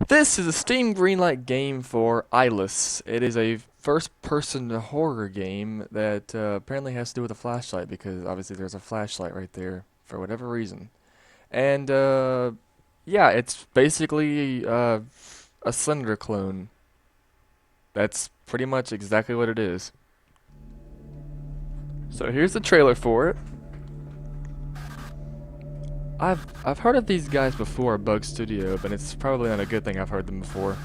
This is a Steam Greenlight game for EYELESS. It is a first-person horror game that apparently has to do with a flashlight because obviously there's a flashlight right there for whatever reason. And yeah, it's basically a Slender clone. That's pretty much exactly what it is. So here's the trailer for it. I've heard of these guys before, Bug Studio, but it's probably not a good thing I've heard them before.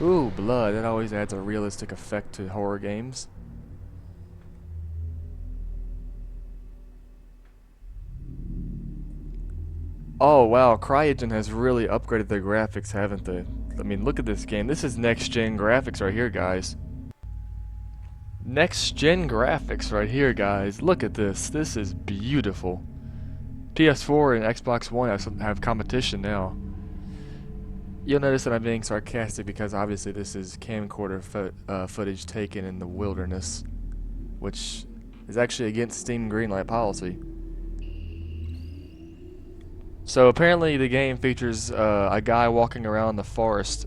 Ooh, blood. That always adds a realistic effect to horror games. Oh wow, CryEngine has really upgraded their graphics, haven't they? I mean, look at this game. This is next-gen graphics right here, guys. Next-gen graphics right here, guys. Look at this. This is beautiful. PS4 and Xbox One have competition now. You'll notice that I'm being sarcastic because obviously this is camcorder footage taken in the wilderness, which is actually against Steam Greenlight policy. So apparently the game features a guy walking around the forest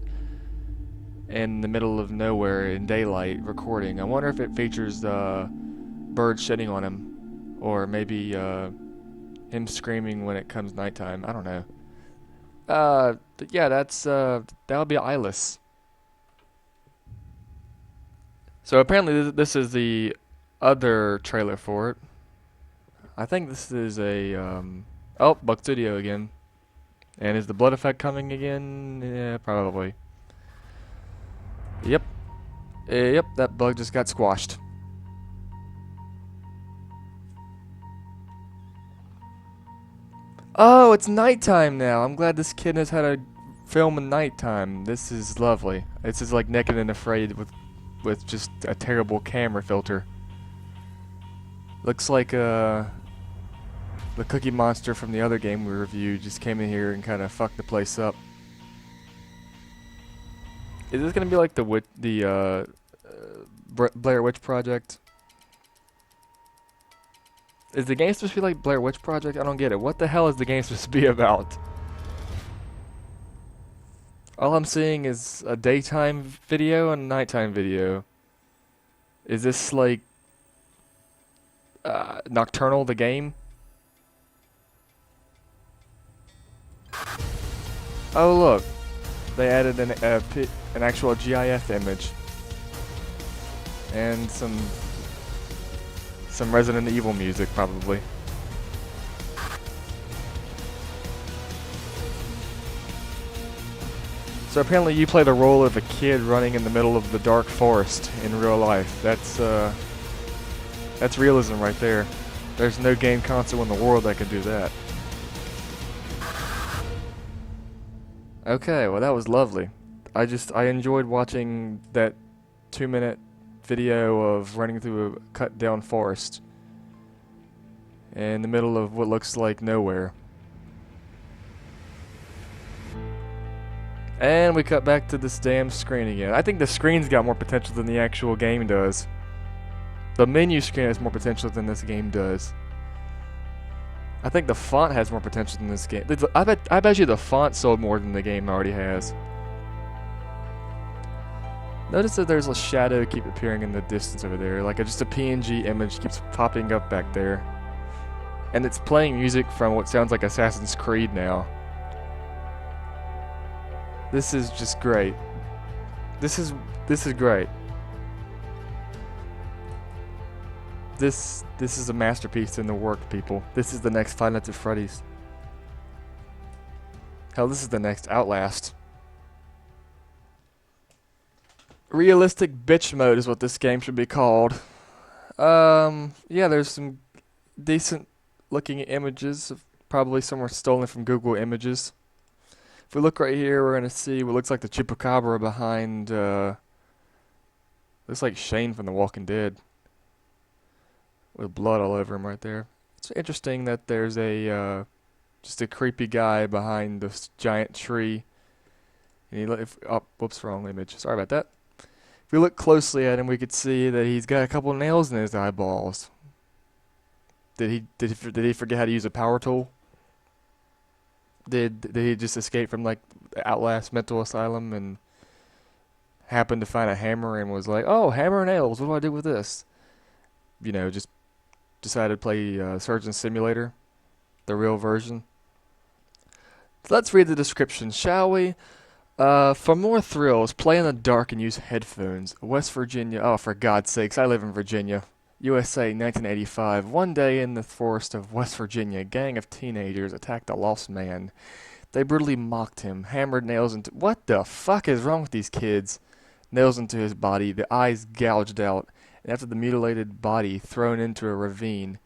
in the middle of nowhere in daylight recording. I wonder if it features birds shedding on him, or maybe him screaming when it comes nighttime. I don't know. But yeah, that'll be EYELESS. So apparently this is the other trailer for it. I think this is a oh, Bug Studio again. And is the blood effect coming again? Yeah, probably. Yep. Yep, that bug just got squashed. Oh, it's nighttime now. I'm glad this kid knows how to film in nighttime. This is lovely. This is like Naked and Afraid with just a terrible camera filter. Looks like the Cookie Monster from the other game we reviewed just came in here and kind of fucked the place up. Is this gonna be like the Blair Witch Project? Is the game supposed to be like Blair Witch Project? I don't get it. What the hell is the game supposed to be about? All I'm seeing is a daytime video and a nighttime video. Is this like Nocturnal the game? Oh look, they added an actual GIF image and some Resident Evil music probably. So apparently you play the role of a kid running in the middle of the dark forest in real life. That's realism right there. There's no game console in the world that can do that. Okay, well that was lovely. I enjoyed watching that 2-minute video of running through a cut down forest in the middle of what looks like nowhere. And we cut back to this damn screen again. I think the screen's got more potential than the actual game does. The menu screen has more potential than this game does. I think the font has more potential than this game. I bet you the font sold more than the game already has. Notice that there's a shadow keep appearing in the distance over there, like just a PNG image keeps popping up back there. And it's playing music from what sounds like Assassin's Creed now. This is just great. This is great. This is a masterpiece in the work, people. This is the next Five Nights at Freddy's. Hell, this is the next Outlast. Realistic bitch mode is what this game should be called. Yeah, there's some decent looking images, probably somewhere stolen from Google Images. If we look right here, we're gonna see what looks like the chupacabra behind. Looks like Shane from The Walking Dead, with blood all over him right there. It's interesting that there's a just a creepy guy behind this giant tree. And oh, whoops, wrong image. Sorry about that. If we look closely at him, we could see that he's got a couple nails in his eyeballs. Did he forget how to use a power tool? Did he just escape from like the Outlast mental asylum and happened to find a hammer and was like, "Oh, hammer and nails. What do I do with this?" Just decided to play Surgeon Simulator, the real version. So let's read the description, shall we? For more thrills, play in the dark and use headphones. West Virginia. Oh, for God's sakes, I live in Virginia. USA, 1985. One day in the forest of West Virginia, a gang of teenagers attacked a lost man. They brutally mocked him, hammered nails into. What the fuck is wrong with these kids? Nails into his body, the eyes gouged out, and after the mutilated body thrown into a ravine.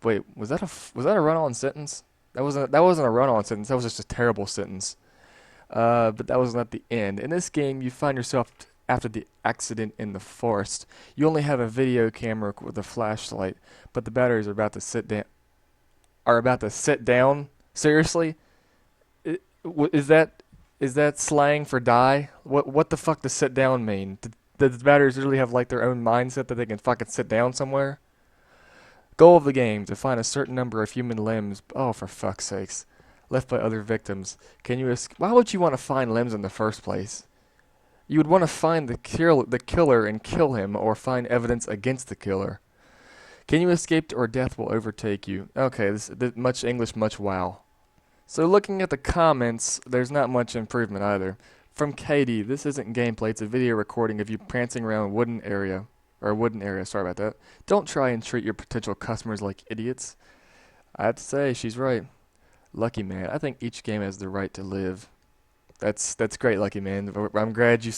Wait, was that a run-on sentence? That wasn't a run-on sentence. That was just a terrible sentence. But that was not the end. In this game, you find yourself after the accident in the forest. You only have a video camera with a flashlight, but the batteries are about to sit down. Are about to sit down? Seriously? Is that slang for die? What the fuck does sit down mean? Does the batteries really have like their own mindset that they can fucking sit down somewhere? Goal of the game: to find a certain number of human limbs. Oh, for fuck's sakes! Left by other victims. Why would you want to find limbs in the first place? You would want to find the killer and kill him, or find evidence against the killer. Can you escape or death will overtake you? Okay, this much English, much wow. So looking at the comments, there's not much improvement either. From Katie, this isn't gameplay, it's a video recording of you prancing around a wooden area, sorry about that. Don't try and treat your potential customers like idiots. I have to say, she's right. Lucky Man, I think each game has the right to live. That's great, Lucky Man. I'm glad you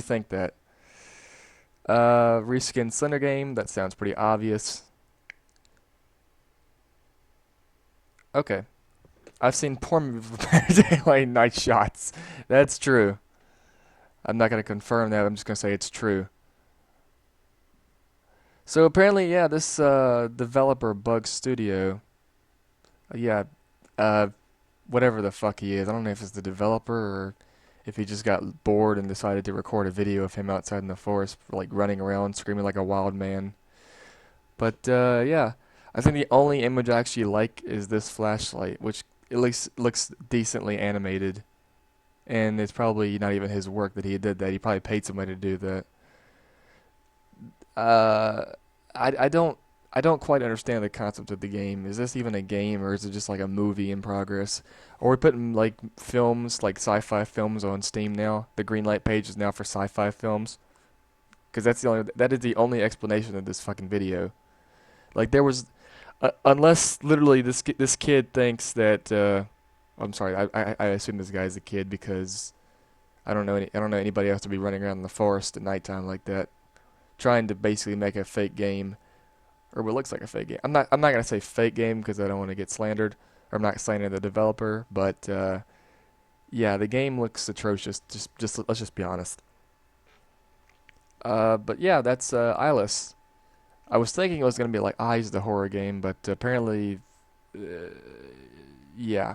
think that. Reskin Thunder game, that sounds pretty obvious. Okay. I've seen poor movies with daylight night shots. That's true. I'm not going to confirm that. I'm just going to say it's true. So apparently, yeah, this developer Bug Studio, yeah, uh, whatever the fuck he is. I don't know if it's the developer or if he just got bored and decided to record a video of him outside in the forest, like running around screaming like a wild man. But yeah, I think the only image I actually like is this flashlight, which at least looks decently animated. And it's probably not even his work that he did that. He probably paid somebody to do that. Uh, I don't quite understand the concept of the game. Is this even a game, or is it just like a movie in progress? Or are we putting like films, like sci-fi films, on Steam now? The Greenlight page is now for sci-fi films, because that is the only explanation of this fucking video. Like there was, unless literally this kid thinks that. I'm sorry. I assume this guy's a kid because I don't know anybody else to be running around in the forest at nighttime like that, trying to basically make a fake game, or what looks like a fake game. I'm not gonna say fake game because I don't want to get slandered, or I'm not slandering the developer, but yeah, the game looks atrocious. Just let's just be honest. But yeah, that's EYELESS. I was thinking it was gonna be like Eyes the horror game, but apparently, uh, yeah,